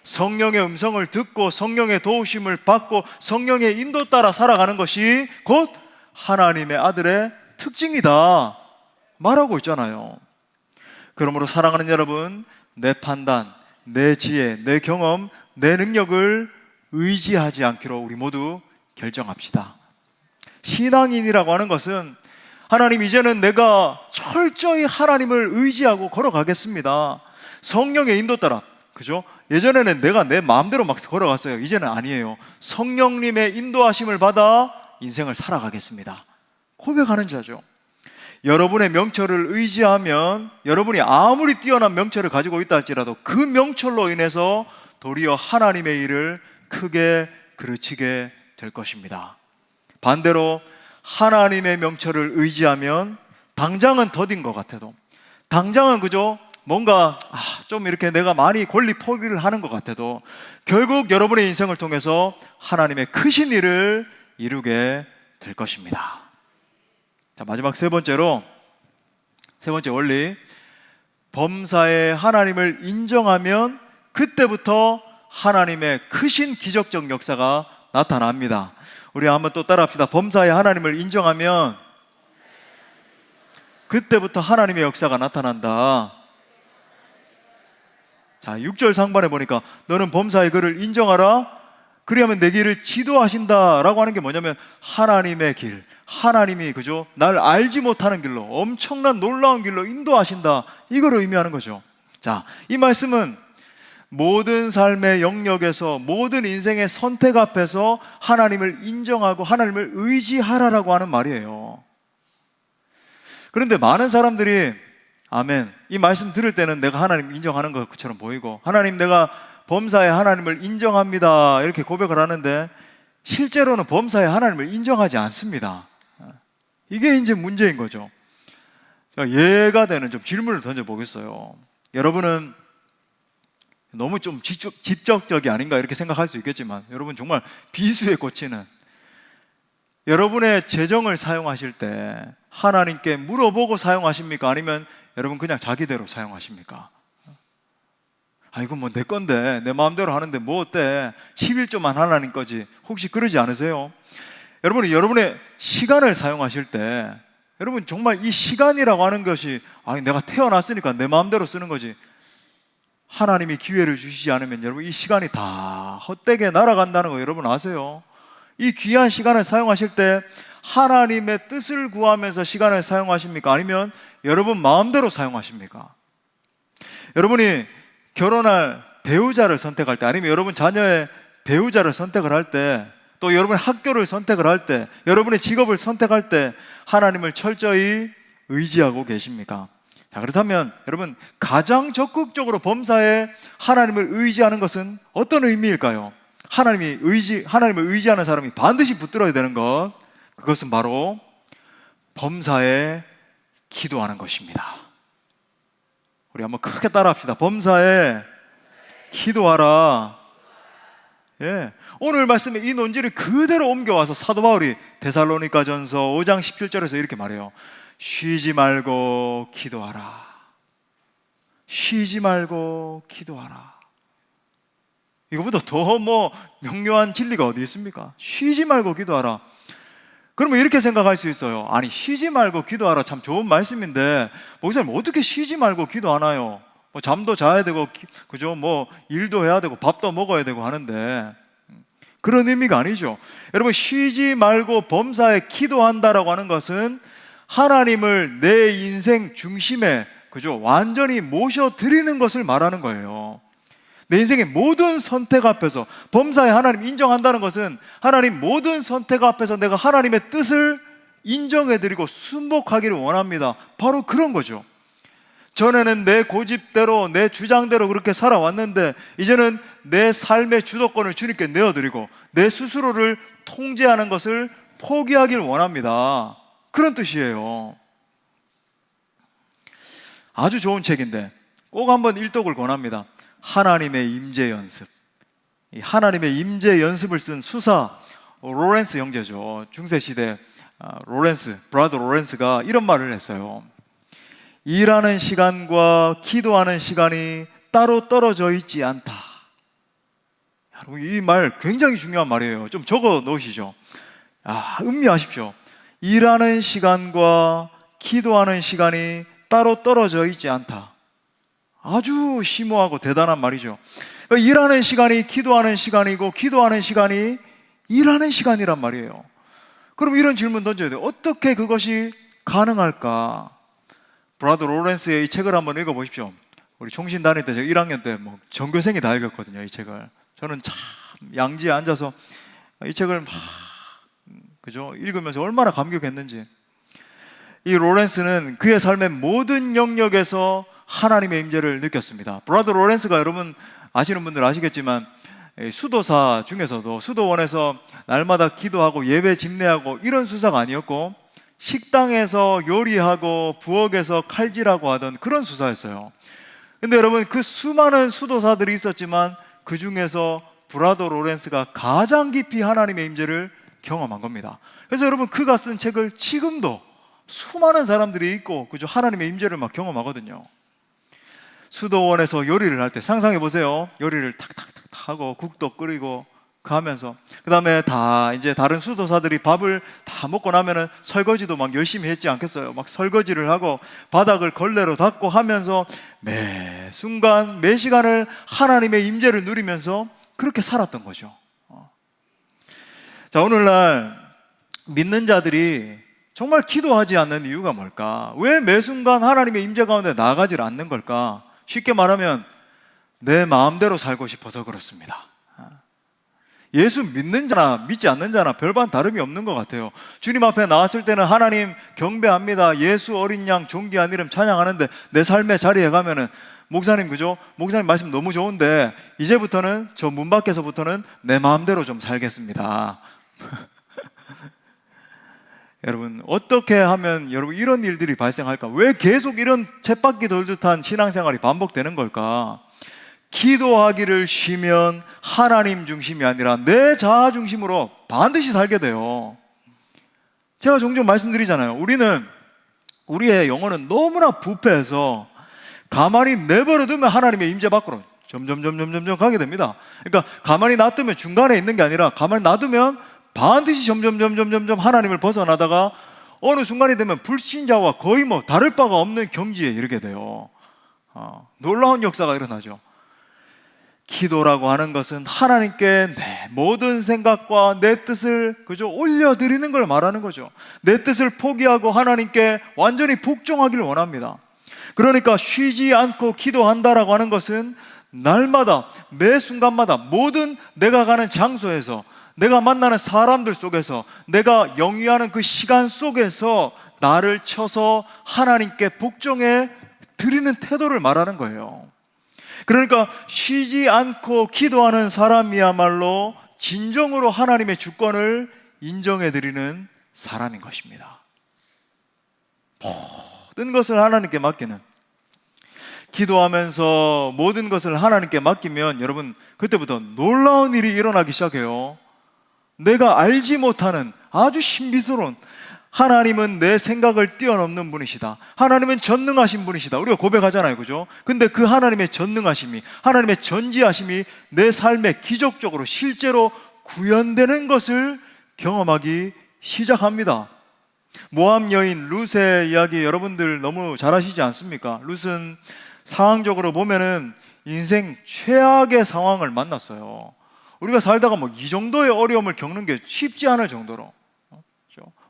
성령의 음성을 듣고 성령의 도우심을 받고 성령의 인도 따라 살아가는 것이 곧 하나님의 아들의 특징이다 말하고 있잖아요. 그러므로 사랑하는 여러분, 내 판단, 내 지혜, 내 경험, 내 능력을 의지하지 않기로 우리 모두 결정합시다. 신앙인이라고 하는 것은 하나님, 이제는 내가 철저히 하나님을 의지하고 걸어가겠습니다. 성령의 인도 따라. 그죠? 예전에는 내가 내 마음대로 막 걸어갔어요. 이제는 아니에요. 성령님의 인도하심을 받아 인생을 살아가겠습니다. 고백하는 자죠. 여러분의 명철을 의지하면 여러분이 아무리 뛰어난 명철을 가지고 있다 할지라도 그 명철로 인해서 도리어 하나님의 일을 크게 그르치게 될 것입니다. 반대로 하나님의 명철을 의지하면 당장은 더딘 것 같아도, 당장은 그죠? 뭔가 좀 이렇게 내가 많이 권리 포기를 하는 것 같아도 결국 여러분의 인생을 통해서 하나님의 크신 일을 이루게 될 것입니다. 자, 마지막 세 번째 원리, 범사에 하나님을 인정하면 그때부터 하나님의 크신 기적적 역사가 나타납니다. 우리 한번 또 따라합시다. 범사에 하나님을 인정하면 그때부터 하나님의 역사가 나타난다. 자, 6절 상반에 보니까 너는 범사에 그를 인정하라. 그리하면 내 길을 지도하신다라고 하는 게 뭐냐면 하나님의 길, 하나님이 그죠? 날 알지 못하는 길로, 엄청난 놀라운 길로 인도하신다, 이걸 의미하는 거죠. 자, 이 말씀은 모든 삶의 영역에서, 모든 인생의 선택 앞에서 하나님을 인정하고 하나님을 의지하라라고 하는 말이에요. 그런데 많은 사람들이 아멘, 이 말씀 들을 때는 내가 하나님 인정하는 것처럼 보이고, 하나님, 내가 범사에 하나님을 인정합니다, 이렇게 고백을 하는데 실제로는 범사에 하나님을 인정하지 않습니다. 이게 이제 문제인 거죠. 예가 되는 좀 질문을 던져보겠어요. 여러분은 너무 좀 직접적이 아닌가 이렇게 생각할 수 있겠지만, 여러분 정말 비수에 꽂히는, 여러분의 재정을 사용하실 때 하나님께 물어보고 사용하십니까? 아니면 여러분 그냥 자기대로 사용하십니까? 이거 뭐 내 건데 내 마음대로 하는데 뭐 어때? 11조만 하나님 거지. 혹시 그러지 않으세요? 여러분이 여러분의 시간을 사용하실 때, 여러분 정말 이 시간이라고 하는 것이 내가 태어났으니까 내 마음대로 쓰는 거지, 하나님이 기회를 주시지 않으면 여러분 이 시간이 다 헛되게 날아간다는 거 여러분 아세요? 이 귀한 시간을 사용하실 때 하나님의 뜻을 구하면서 시간을 사용하십니까? 아니면 여러분 마음대로 사용하십니까? 여러분이 결혼할 배우자를 선택할 때, 아니면 여러분 자녀의 배우자를 선택을 할 때, 또 여러분의 학교를 선택을 할 때, 여러분의 직업을 선택할 때 하나님을 철저히 의지하고 계십니까? 자, 그렇다면 여러분 가장 적극적으로 범사에 하나님을 의지하는 것은 어떤 의미일까요? 하나님을 의지하는 사람이 반드시 붙들어야 되는 것, 그것은 바로 범사에 기도하는 것입니다. 우리 한번 크게 따라합시다. 범사에 기도하라. 예, 오늘 말씀에 이 논지를 그대로 옮겨와서 사도 바울이 데살로니가전서 5장 17절에서 이렇게 말해요. 쉬지 말고 기도하라. 쉬지 말고 기도하라. 이거보다 더 명료한 진리가 어디 있습니까? 쉬지 말고 기도하라. 그러면 이렇게 생각할 수 있어요. 아니, 쉬지 말고 기도하라 참 좋은 말씀인데 목사님 어떻게 쉬지 말고 기도하나요? 잠도 자야 되고 그죠? 일도 해야 되고 밥도 먹어야 되고 하는데, 그런 의미가 아니죠. 여러분, 쉬지 말고 범사에 기도한다라고 하는 것은 하나님을 내 인생 중심에 그죠? 완전히 모셔드리는 것을 말하는 거예요. 내 인생의 모든 선택 앞에서 범사에 하나님 인정한다는 것은 하나님 모든 선택 앞에서 내가 하나님의 뜻을 인정해드리고 순복하기를 원합니다. 바로 그런 거죠. 전에는 내 고집대로 내 주장대로 그렇게 살아왔는데 이제는 내 삶의 주도권을 주님께 내어드리고 내 스스로를 통제하는 것을 포기하기를 원합니다. 그런 뜻이에요. 아주 좋은 책인데 꼭 한번 일독을 권합니다. 하나님의 임재 연습. 이 하나님의 임재 연습을 쓴 수사 로렌스 형제죠. 중세시대 브라더 로렌스가 이런 말을 했어요. 일하는 시간과 기도하는 시간이 따로 떨어져 있지 않다. 여러분, 이 말 굉장히 중요한 말이에요. 좀 적어 놓으시죠. 음미하십시오. 일하는 시간과 기도하는 시간이 따로 떨어져 있지 않다. 아주 심오하고 대단한 말이죠. 그러니까 일하는 시간이 기도하는 시간이고 기도하는 시간이 일하는 시간이란 말이에요. 그럼 이런 질문 던져야 돼요. 어떻게 그것이 가능할까? 브라더 로렌스의 이 책을 한번 읽어보십시오. 우리 총신 다닐 때 제가 1학년 때 뭐 전교생이 다 읽었거든요. 이 책을. 저는 참 양지에 앉아서 이 책을 막 그죠? 읽으면서 얼마나 감격했는지. 이 로렌스는 그의 삶의 모든 영역에서 하나님의 임재를 느꼈습니다. 브라더 로렌스가 여러분 아시는 분들 아시겠지만 수도사 중에서도 수도원에서 날마다 기도하고 예배 집례하고 이런 수사가 아니었고 식당에서 요리하고 부엌에서 칼질하고 하던 그런 수사였어요. 근데 여러분 그 수많은 수도사들이 있었지만 그 중에서 브라더 로렌스가 가장 깊이 하나님의 임재를 경험한 겁니다. 그래서 여러분 그가 쓴 책을 지금도 수많은 사람들이 읽고 그죠? 하나님의 임재를 막 경험하거든요. 수도원에서 요리를 할 때 상상해 보세요. 요리를 탁탁탁 하고 국도 끓이고 하면서 그 다음에 다 이제 다른 수도사들이 밥을 다 먹고 나면은 설거지도 막 열심히 했지 않겠어요? 막 설거지를 하고 바닥을 걸레로 닦고 하면서 매 순간 매 시간을 하나님의 임재를 누리면서 그렇게 살았던 거죠. 자, 오늘날 믿는 자들이 정말 기도하지 않는 이유가 뭘까? 왜 매 순간 하나님의 임재 가운데 나아가질 않는 걸까? 쉽게 말하면 내 마음대로 살고 싶어서 그렇습니다. 예수 믿는 자나 믿지 않는 자나 별반 다름이 없는 것 같아요. 주님 앞에 나왔을 때는 하나님 경배합니다, 예수 어린 양 존귀한 이름 찬양하는데 내 삶의 자리에 가면은 목사님 그죠? 목사님 말씀 너무 좋은데 이제부터는 저 문 밖에서부터는 내 마음대로 좀 살겠습니다. 여러분 어떻게 하면 여러분 이런 일들이 발생할까? 왜 계속 이런 쳇바퀴 돌듯한 신앙생활이 반복되는 걸까? 기도하기를 쉬면 하나님 중심이 아니라 내 자아 중심으로 반드시 살게 돼요. 제가 종종 말씀드리잖아요. 우리의 영혼은 너무나 부패해서 가만히 내버려두면 하나님의 임재 밖으로 점점 가게 됩니다. 그러니까 가만히 놔두면 중간에 있는 게 아니라 가만히 놔두면 반드시 점점 하나님을 벗어나다가 어느 순간이 되면 불신자와 거의 뭐 다를 바가 없는 경지에 이르게 돼요. 놀라운 역사가 일어나죠. 기도라고 하는 것은 하나님께 내 모든 생각과 내 뜻을 그저 올려드리는 걸 말하는 거죠. 내 뜻을 포기하고 하나님께 완전히 복종하기를 원합니다. 그러니까 쉬지 않고 기도한다라고 하는 것은 날마다 매 순간마다 모든 내가 가는 장소에서 내가 만나는 사람들 속에서 내가 영위하는 그 시간 속에서 나를 쳐서 하나님께 복종해 드리는 태도를 말하는 거예요. 그러니까 쉬지 않고 기도하는 사람이야말로 진정으로 하나님의 주권을 인정해 드리는 사람인 것입니다. 모든 것을 하나님께 맡기는, 기도하면서 모든 것을 하나님께 맡기면 여러분 그때부터 놀라운 일이 일어나기 시작해요. 내가 알지 못하는 아주 신비스러운, 하나님은 내 생각을 뛰어넘는 분이시다, 하나님은 전능하신 분이시다, 우리가 고백하잖아요, 그죠? 근데 그 하나님의 전능하심이, 하나님의 전지하심이 내 삶에 기적적으로 실제로 구현되는 것을 경험하기 시작합니다. 모압 여인 룻의 이야기 여러분들 너무 잘 아시지 않습니까? 룻은 상황적으로 보면은 인생 최악의 상황을 만났어요. 우리가 살다가 뭐 이 정도의 어려움을 겪는 게 쉽지 않을 정도로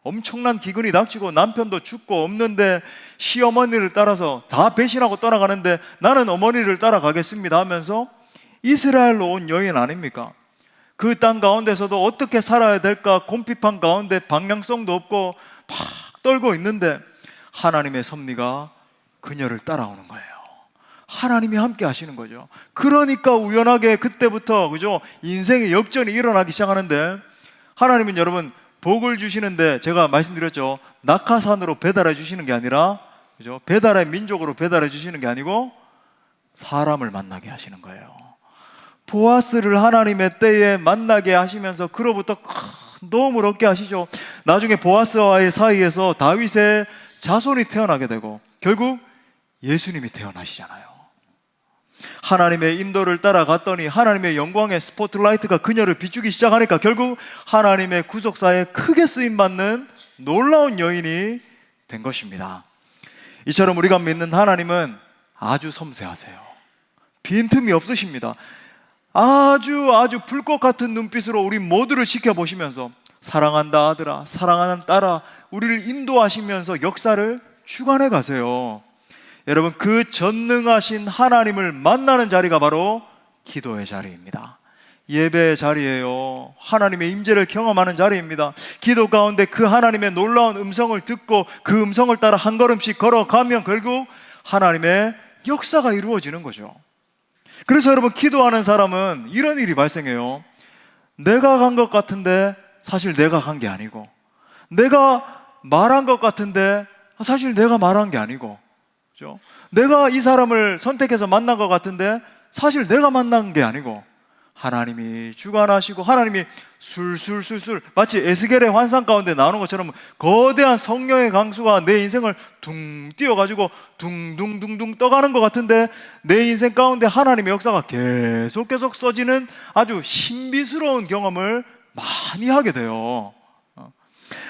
엄청난 기근이 닥치고 남편도 죽고 없는데 시어머니를 따라서 다 배신하고 떠나가는데 나는 어머니를 따라가겠습니다 하면서 이스라엘로 온 여인 아닙니까? 그 땅 가운데서도 어떻게 살아야 될까 곰핍한 가운데 방향성도 없고 막 떨고 있는데 하나님의 섭리가 그녀를 따라오는 거예요. 하나님이 함께 하시는 거죠. 그러니까 우연하게 그때부터 그죠? 인생의 역전이 일어나기 시작하는데, 하나님은 여러분 복을 주시는데 제가 말씀드렸죠. 낙하산으로 배달해 주시는 게 아니라 그죠? 배달의 민족으로 배달해 주시는 게 아니고 사람을 만나게 하시는 거예요. 보아스를 하나님의 때에 만나게 하시면서 그로부터 큰 도움을 얻게 하시죠. 나중에 보아스와의 사이에서 다윗의 자손이 태어나게 되고 결국 예수님이 태어나시잖아요. 하나님의 인도를 따라갔더니 하나님의 영광의 스포트라이트가 그녀를 비추기 시작하니까 결국 하나님의 구속사에 크게 쓰임받는 놀라운 여인이 된 것입니다. 이처럼 우리가 믿는 하나님은 아주 섬세하세요. 빈틈이 없으십니다. 아주 불꽃 같은 눈빛으로 우리 모두를 지켜보시면서 사랑한다 아들아, 사랑하는 딸아, 우리를 인도하시면서 역사를 주관해 가세요. 여러분, 그 전능하신 하나님을 만나는 자리가 바로 기도의 자리입니다. 예배의 자리예요. 하나님의 임재를 경험하는 자리입니다. 기도 가운데 그 하나님의 놀라운 음성을 듣고 그 음성을 따라 한 걸음씩 걸어가면 결국 하나님의 역사가 이루어지는 거죠. 그래서 여러분, 기도하는 사람은 이런 일이 발생해요. 내가 간 것 같은데 사실 내가 간 게 아니고, 내가 말한 것 같은데 사실 내가 말한 게 아니고, 그렇죠? 내가 이 사람을 선택해서 만난 것 같은데 사실 내가 만난 게 아니고 하나님이 주관하시고 하나님이 술술술술 마치 에스겔의 환상 가운데 나오는 것처럼 거대한 성령의 강수가 내 인생을 둥 띄워가지고 둥둥둥둥 떠가는 것 같은데 내 인생 가운데 하나님의 역사가 계속 써지는 아주 신비스러운 경험을 많이 하게 돼요.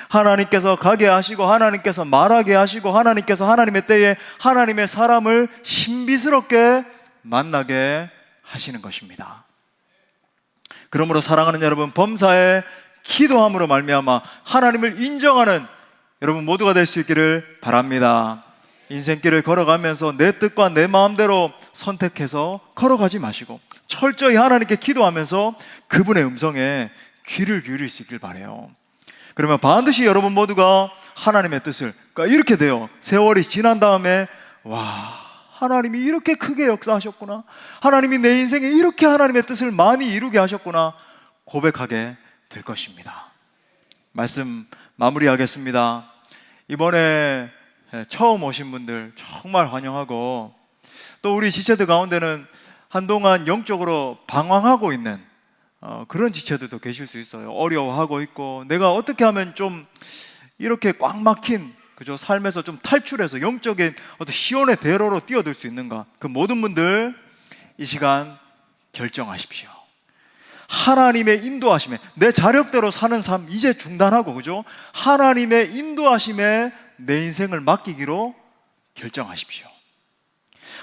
하나님께서 가게 하시고 하나님께서 말하게 하시고 하나님께서 하나님의 때에 하나님의 사람을 신비스럽게 만나게 하시는 것입니다. 그러므로 사랑하는 여러분, 범사에 기도함으로 말미암아 하나님을 인정하는 여러분 모두가 될 수 있기를 바랍니다. 인생길을 걸어가면서 내 뜻과 내 마음대로 선택해서 걸어가지 마시고 철저히 하나님께 기도하면서 그분의 음성에 귀를 기울일 수 있길 바라요. 그러면 반드시 여러분 모두가 하나님의 뜻을, 그러니까 이렇게 돼요. 세월이 지난 다음에 와, 하나님이 이렇게 크게 역사하셨구나, 하나님이 내 인생에 이렇게 하나님의 뜻을 많이 이루게 하셨구나 고백하게 될 것입니다. 말씀 마무리하겠습니다. 이번에 처음 오신 분들 정말 환영하고, 또 우리 지체들 가운데는 한동안 영적으로 방황하고 있는 그런 지체들도 계실 수 있어요. 어려워하고 있고, 내가 어떻게 하면 좀 이렇게 꽉 막힌 그죠? 삶에서 좀 탈출해서 영적인 어떤 시온의 대로로 뛰어들 수 있는가? 그 모든 분들 이 시간 결정하십시오. 하나님의 인도하심에, 내 자력대로 사는 삶 이제 중단하고, 그죠? 하나님의 인도하심에 내 인생을 맡기기로 결정하십시오.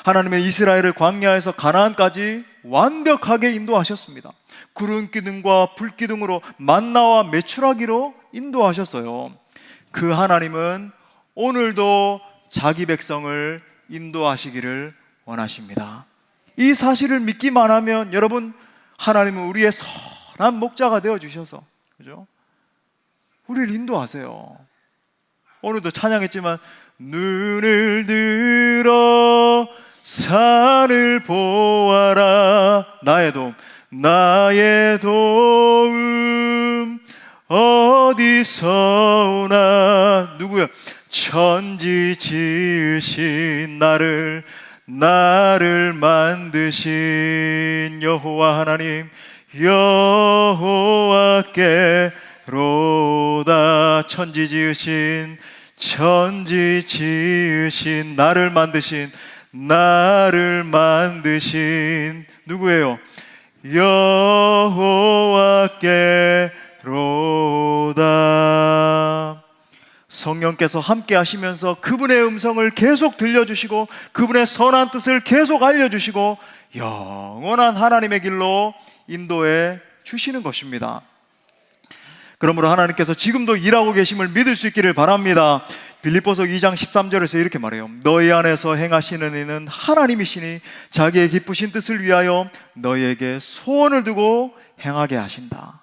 하나님의 이스라엘을 광야에서 가나안까지 완벽하게 인도하셨습니다. 구름 기둥과 불 기둥으로 만나와 메추라기로 인도하셨어요. 그 하나님은 오늘도 자기 백성을 인도하시기를 원하십니다. 이 사실을 믿기만 하면 여러분, 하나님은 우리의 선한 목자가 되어 주셔서, 그죠? 우리를 인도하세요. 오늘도 찬양했지만 눈을 들어 산을 보아라, 나의 도움 어디서 오나. 누구야? 천지 지으신 나를 만드신 여호와 하나님, 여호와께로다. 천지 지으신 나를 만드신 누구예요? 여호와께로다. 성령께서 함께 하시면서 그분의 음성을 계속 들려주시고 그분의 선한 뜻을 계속 알려주시고 영원한 하나님의 길로 인도해 주시는 것입니다. 그러므로 하나님께서 지금도 일하고 계심을 믿을 수 있기를 바랍니다. 빌립보서 2장 13절에서 이렇게 말해요. 너희 안에서 행하시는 이는 하나님이시니 자기의 기쁘신 뜻을 위하여 너희에게 소원을 두고 행하게 하신다.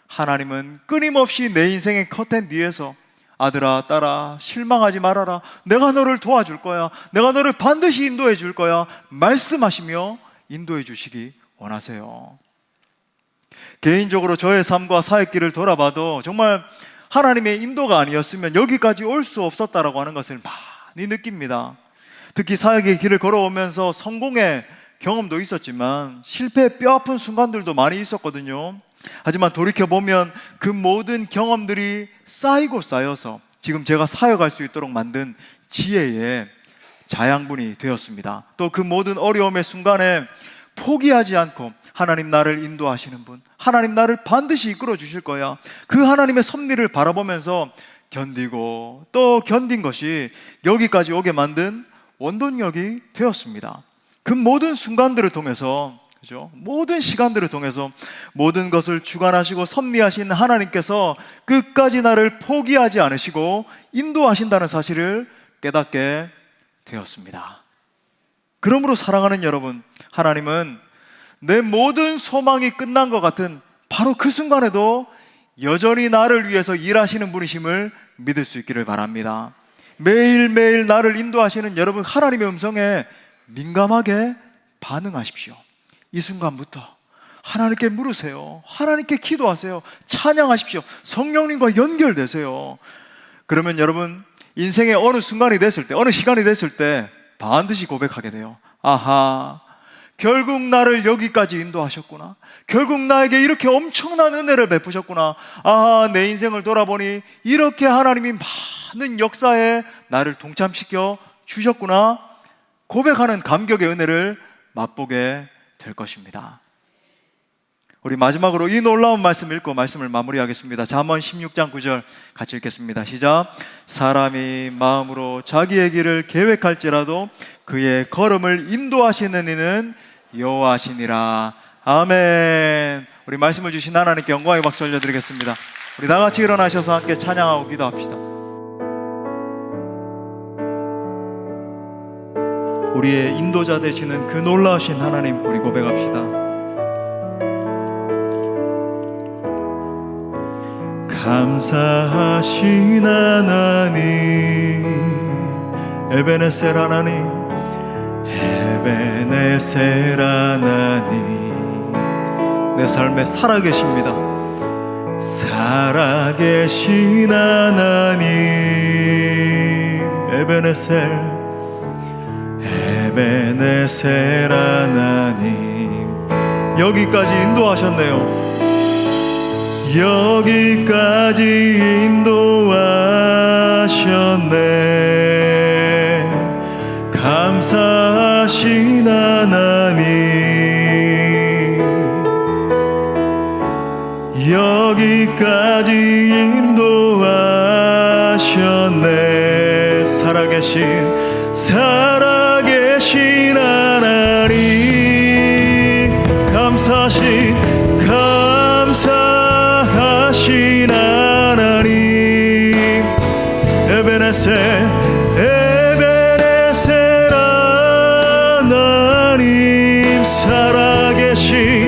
하나님은 끊임없이 내 인생의 커튼 뒤에서 아들아 딸아 실망하지 말아라, 내가 너를 도와줄 거야, 내가 너를 반드시 인도해 줄 거야 말씀하시며 인도해 주시기 원하세요. 개인적으로 저의 삶과 사역길을 돌아봐도 정말 하나님의 인도가 아니었으면 여기까지 올 수 없었다라고 하는 것을 많이 느낍니다. 특히 사역의 길을 걸어오면서 성공의 경험도 있었지만 실패의 뼈아픈 순간들도 많이 있었거든요. 하지만 돌이켜보면 그 모든 경험들이 쌓이고 쌓여서 지금 제가 사역할 수 있도록 만든 지혜의 자양분이 되었습니다. 또 그 모든 어려움의 순간에 포기하지 않고 하나님 나를 인도하시는 분, 하나님 나를 반드시 이끌어 주실 거야, 그 하나님의 섭리를 바라보면서 견디고 또 견딘 것이 여기까지 오게 만든 원동력이 되었습니다. 그 모든 순간들을 통해서 그죠? 모든 시간들을 통해서 모든 것을 주관하시고 섭리하신 하나님께서 끝까지 나를 포기하지 않으시고 인도하신다는 사실을 깨닫게 되었습니다. 그러므로 사랑하는 여러분, 하나님은 내 모든 소망이 끝난 것 같은 바로 그 순간에도 여전히 나를 위해서 일하시는 분이심을 믿을 수 있기를 바랍니다. 매일매일 나를 인도하시는 여러분, 하나님의 음성에 민감하게 반응하십시오. 이 순간부터 하나님께 물으세요. 하나님께 기도하세요. 찬양하십시오. 성령님과 연결되세요. 그러면 여러분, 인생의 어느 순간이 됐을 때, 어느 시간이 됐을 때 반드시 고백하게 돼요. 아하, 결국 나를 여기까지 인도하셨구나. 결국 나에게 이렇게 엄청난 은혜를 베푸셨구나. 아하, 내 인생을 돌아보니 이렇게 하나님이 많은 역사에 나를 동참시켜 주셨구나. 고백하는 감격의 은혜를 맛보게 될 것입니다. 우리 마지막으로 이 놀라운 말씀 읽고 말씀을 마무리하겠습니다. 잠언 16장 9절 같이 읽겠습니다. 시작. 사람이 마음으로 자기의 길을 계획할지라도 그의 걸음을 인도하시는 이는 여호와시니라. 아멘. 우리 말씀을 주신 하나님께 영광의 박수 올려드리겠습니다. 우리 다 같이 일어나셔서 함께 찬양하고 기도합시다. 우리의 인도자 되시는 그 놀라우신 하나님, 우리 고백합시다. 감사하신 하나님, 에베네셀 하나님, 에베네셀 하나님, 내 삶에 살아계십니다. 살아계신 하나님, 에베네셀, 에베네셀 하나님, 여기까지 인도하셨네요. 여기까지 인도하셨네. 감사하신 하나님, 여기까지 인도하셨네. 살아계신 하나님, 감사하신 하나님, 에베네셀 하나님, 살아계신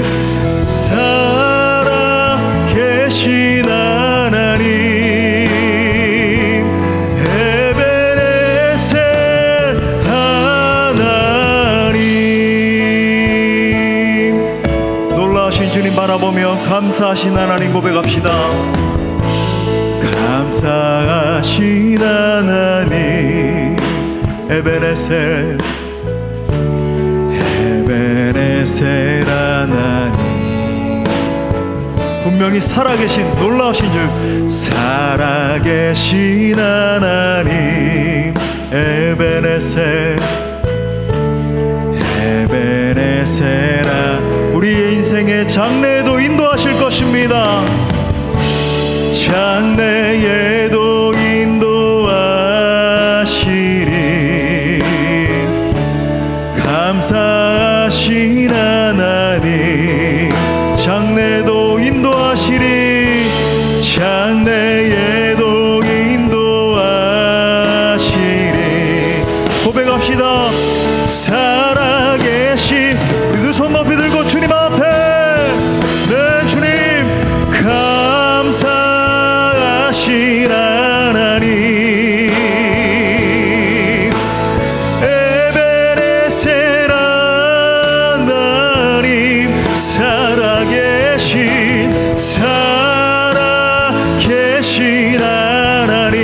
하나님, 에베네셀 하나님. 놀라우신 주님 바라보며 감사하신 하나님 고백합시다. 감사하신 하나님, 에베네셀 하나님, 분명히 살아계신 놀라우신 줄, 살아계신 하나님, 에베네셀 우리의 인생의 장래에도 인도하실 것입니다. 장래에도 인도하시리. 감사하신 하나님, 장래에도 인도하시리. 장래에도 인도하시리. 고백합시다. 살아계신, 우리 두 손 높이 들고 주님 앞에, 네 주님, 감사하신 하나님, 에베네셀 하나님, 살아계신 하나님,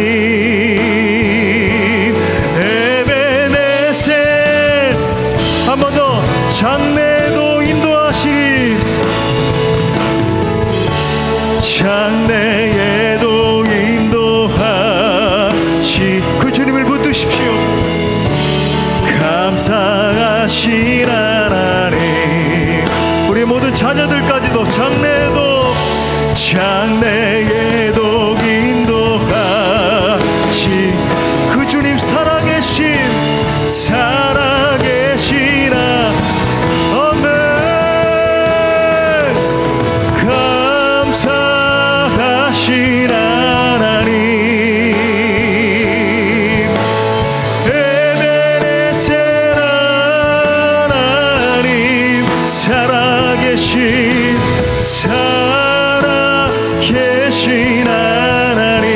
에베네셀. 한 번 더. 장래에도 인도하시리. 장래에도 인도하시. 그 주님을 붙드십시오. 감사하신 하나님, 우리 모든 자녀들까지도 장래에도 인도하시. 그 주님 살아계신 아멘. 살아계신 하나님,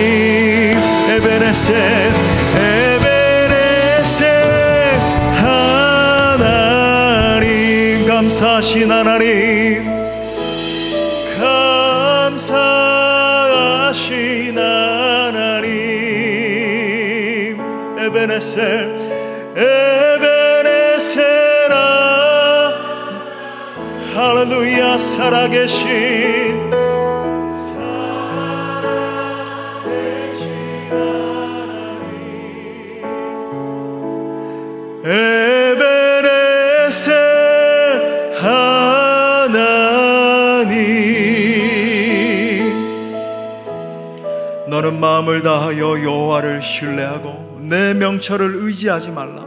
에베네셀 하나님, 감사하신 하나님, 감사하신 하나님, 에베네셀 할렐루야. 살아계신 에베네셀 하나님, 너는 마음을 다하여 여호와를 신뢰하고 내 명철을 의지하지 말라.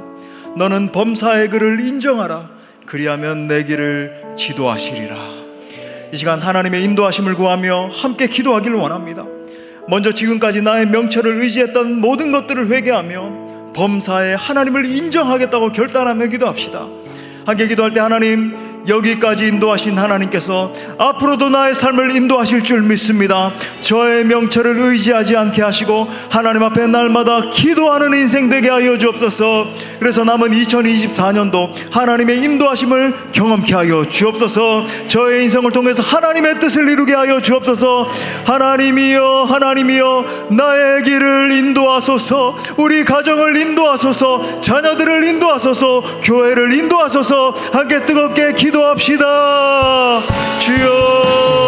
너는 범사의 그를 인정하라. 그리하면 내 길을 지도하시리라. 이 시간 하나님의 인도하심을 구하며 함께 기도하기를 원합니다. 먼저 지금까지 나의 명철을 의지했던 모든 것들을 회개하며 범사에 하나님을 인정하겠다고 결단하며 기도합시다. 함께 기도할 때 하나님, 여기까지 인도하신 하나님께서 앞으로도 나의 삶을 인도하실 줄 믿습니다. 저의 명철을 의지하지 않게 하시고 하나님 앞에 날마다 기도하는 인생 되게 하여 주옵소서. 그래서 남은 2024년도 하나님의 인도하심을 경험케 하여 주옵소서. 저의 인생을 통해서 하나님의 뜻을 이루게 하여 주옵소서. 하나님이여, 하나님이여, 나의 길을 인도하소서. 우리 가정을 인도하소서. 자녀들을 인도하소서. 교회를 인도하소서. 함께 뜨겁게 기도합시다. 주여.